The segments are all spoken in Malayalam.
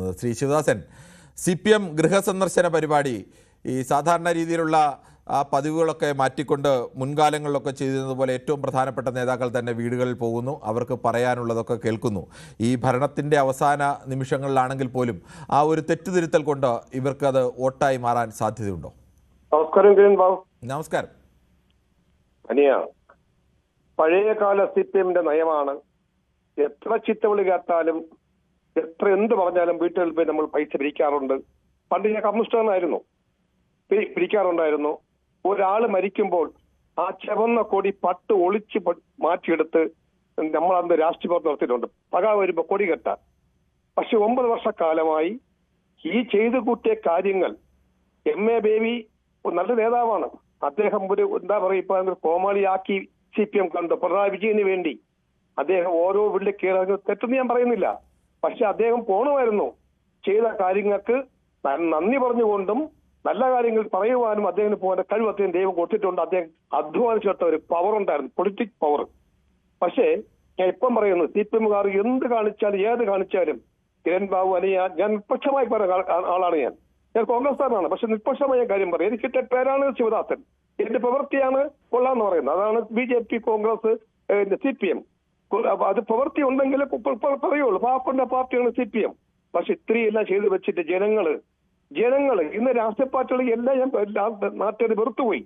ചേരുന്നത്. ശ്രീ ശിവദാസൻ, CPM ഗൃഹസന്ദർശന പരിപാടി ഈ സാധാരണ രീതിയിലുള്ള ആ പതിവുകളൊക്കെ മാറ്റിക്കൊണ്ട് മുൻകാലങ്ങളിലൊക്കെ ചെയ്തിരുന്നതുപോലെ ഏറ്റവും പ്രധാനപ്പെട്ട നേതാക്കൾ തന്നെ വീടുകളിൽ പോകുന്നു, അവർക്ക് പറയാനുള്ളതൊക്കെ കേൾക്കുന്നു. ഈ ഭരണത്തിൻ്റെ അവസാന നിമിഷങ്ങളിലാണെങ്കിൽ പോലും ആ ഒരു തെറ്റുതിരുത്തൽ കൊണ്ട് ഇവർക്കത് വോട്ടായി മാറാൻ സാധ്യതയുണ്ടോ? നമസ്കാരം. പഴയകാല CPMന്റെ നയമാണ്. എത്ര ചിത്തവിളി കേട്ടാലും എത്ര എന്ത് പറഞ്ഞാലും വീട്ടുകളിൽ പോയി നമ്മൾ പൈസ പിരിക്കാറുണ്ട്. പണ്ട് ഞാൻ കമ്മ്യൂണിസ്റ്റായിരുന്നു, പിരിക്കാറുണ്ടായിരുന്നു. ഒരാൾ മരിക്കുമ്പോൾ ആ ചുവന്ന കൊടി പട്ട് ഒളിച്ച് മാറ്റിയെടുത്ത് നമ്മൾ അന്ന് രാഷ്ട്രീയ പ്രവർത്തനം നടത്തിയിട്ടുണ്ട്, പക വരുമ്പോ കൊടി കെട്ടാൻ. പക്ഷെ 9 വർഷക്കാലമായി ഈ ചെയ്തു കൂട്ടിയ കാര്യങ്ങൾ MA ബേബി നല്ല നേതാവാണ്. അദ്ദേഹം ഒരു എന്താ പറയുക, ഇപ്പൊ കോമാളിയാക്കി CPM കണ്ടു. പിണറായി വിജയന് വേണ്ടി അദ്ദേഹം ഓരോ വീട്ടിൽ കയറി തെറ്റെന്ന് ഞാൻ പറയുന്നില്ല. പക്ഷെ അദ്ദേഹം പോണമായിരുന്നു. ചെയ്ത കാര്യങ്ങൾക്ക് നന്ദി പറഞ്ഞുകൊണ്ടും നല്ല കാര്യങ്ങൾ പറയുവാനും അദ്ദേഹത്തിന് പോകാൻ കഴിവ് അദ്ദേഹം ദൈവം കൊടുത്തിട്ടുണ്ട്. അദ്ദേഹം അധ്വാനിച്ചിട്ട ഒരു പവർ ഉണ്ടായിരുന്നു, പൊളിറ്റിക് പവർ. പക്ഷേ ഞാൻ ഇപ്പം പറയുന്നു, CPMകാർ എന്ത് കാണിച്ചാലും ഏത് കാണിച്ചാലും കിരൺ ബാബു അനിയ, ഞാൻ നിഷ്പക്ഷമായി പറയുന്ന ആളാണ്. ഞാൻ കോൺഗ്രസ്സുകാരനാണ്, പക്ഷെ നിഷ്പക്ഷമായ കാര്യം പറയും. എനിക്കിട്ട പേരാണ് ശിവദാസൻ, എന്റെ പ്രവൃത്തിയാണ് കൊള്ളാന്ന് പറയുന്നത്. അതാണ് BJP, കോൺഗ്രസ്, CPM. അത് പ്രവൃത്തി ഉണ്ടെങ്കിൽ പറയുള്ളൂ. പാപ്പന്റെ പാർട്ടിയാണ് CPM. പക്ഷെ ഇത്രയെല്ലാം ചെയ്ത് വെച്ചിട്ട് ജനങ്ങള് ഇന്ന് രാഷ്ട്രീയ പാർട്ടികൾ എല്ലാം നാട്ടിൽ വെറുത്തുപോയി.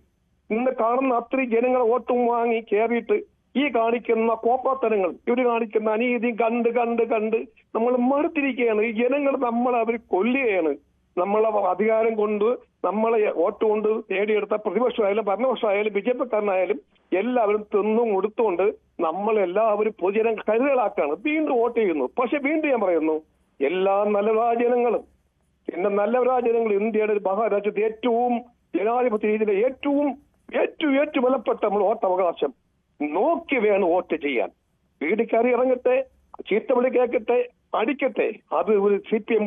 ഇന്ന് കാണുന്ന അത്രയും ജനങ്ങളെ വോട്ടും വാങ്ങി കയറിയിട്ട് ഈ കാണിക്കുന്ന കോപ്പാത്തനങ്ങൾ, ഇവര് കാണിക്കുന്ന അനീതിയും കണ്ട് കണ്ട് കണ്ട് നമ്മൾ മടുത്തിരിക്കുകയാണ്. ഈ ജനങ്ങൾ അവർ കൊല്ലുകയാണ്. നമ്മളെ അധികാരം കൊണ്ട് നമ്മളെ വോട്ട് കൊണ്ട് നേടിയെടുത്ത പ്രതിപക്ഷമായാലും ഭരണപക്ഷമായാലും BJPക്കാരനായാലും എല്ലാവരും തിന്നും കൊടുത്തുകൊണ്ട് നമ്മളെല്ലാവരും പൊതുജനം കരുതലാക്കാണ്. വീണ്ടും വോട്ട് ചെയ്യുന്നു. പക്ഷെ വീണ്ടും ഞാൻ പറയുന്നു, എല്ലാ നല്ലവരായ ജനങ്ങളും ഇന്ത്യയുടെ ഒരു മഹാരാജ്യത്ത് ഏറ്റവും ജനാധിപത്യ രീതിയിലെ ഏറ്റവും വിലപ്പെട്ട നമ്മൾ വോട്ടവകാശം നോക്കി വേണം വോട്ട് ചെയ്യാൻ. വീട് കയറി ഇറങ്ങട്ടെ, ചീത്തവിളി കേൾക്കട്ടെ, അടിക്കട്ടെ, അത് ഒരു CPM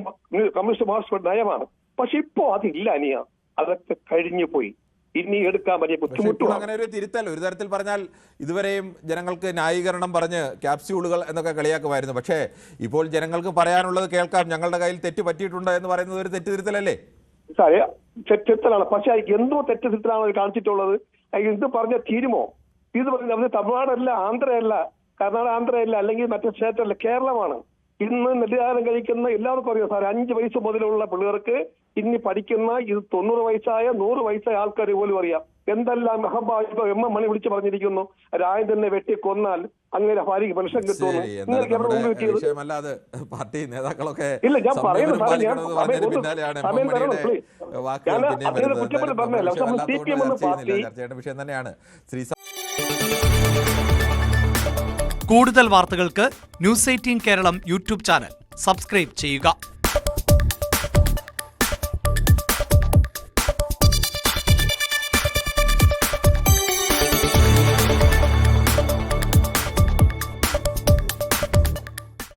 കമ്മ്യൂണിസ്റ്റ് മാർക്സിസ്റ്റ് നയമാണ്. പക്ഷെ ഇപ്പോ അതില്ല അനിയ, അതൊക്കെ കഴിഞ്ഞു പോയി. ഇനി എടുക്കാൻ വലിയ ബുദ്ധിമുട്ടും. അങ്ങനെ ഒരു തിരുത്തൽ ഒരു തരത്തിൽ പറഞ്ഞാൽ ഇതുവരെയും ജനങ്ങൾക്ക് ന്യായീകരണം പറഞ്ഞ് ക്യാപ്സ്യൂളുകൾ എന്നൊക്കെ കളിയാക്കുമായിരുന്നു. പക്ഷേ ഇപ്പോൾ ജനങ്ങൾക്ക് പറയാനുള്ളത് കേൾക്കാം, ഞങ്ങളുടെ കയ്യിൽ തെറ്റ് പറ്റിയിട്ടുണ്ട് എന്ന് പറയുന്നത് ഒരു തെറ്റുതിരുത്തലല്ലേ? തെറ്റുതിരുത്തലാണ്. പക്ഷെ എന്തോ തെറ്റുതിരുത്തലാണ് കാണിച്ചിട്ടുള്ളത്. ഇത് പറഞ്ഞ തീരുമോ? ഇത് പറഞ്ഞ തമിഴ്നാടല്ല, ആന്ധ്രയല്ല, കർണാടക ആന്ധ്രയല്ല, അല്ലെങ്കിൽ മറ്റേ സ്റ്റേറ്റല്ല, കേരളമാണ്. ഇന്ന് നെല്ലുകാലം കഴിക്കുന്ന എല്ലാവർക്കും അറിയാം സാർ. 5 വയസ്സ് മുതലുള്ള പിള്ളേർക്ക് ഇനി പഠിക്കുന്ന ഇത് 90 വയസ്സായ 100 വയസ്സായ ആൾക്കാർ പോലും അറിയാം. എന്തെല്ലാം M മണി വിളിച്ച് പറഞ്ഞിരിക്കുന്നു, രായം തന്നെ വെട്ടിക്കൊന്നാൽ അങ്ങനെ ഭാര്യയ്ക്ക് പെൻഷൻ കിട്ടുന്നു. പാർട്ടി നേതാക്കളൊക്കെ ഇല്ല, ഞാൻ പറയുന്നത് കുറ്റപ്പെട്ട് പറഞ്ഞല്ല. CPM എന്ന പാർട്ടി വിഷയം തന്നെയാണ്. കൂടുതൽ വാർത്തകൾക്ക് News 18 Keralam YouTube channel subscribe ചെയ്യുക.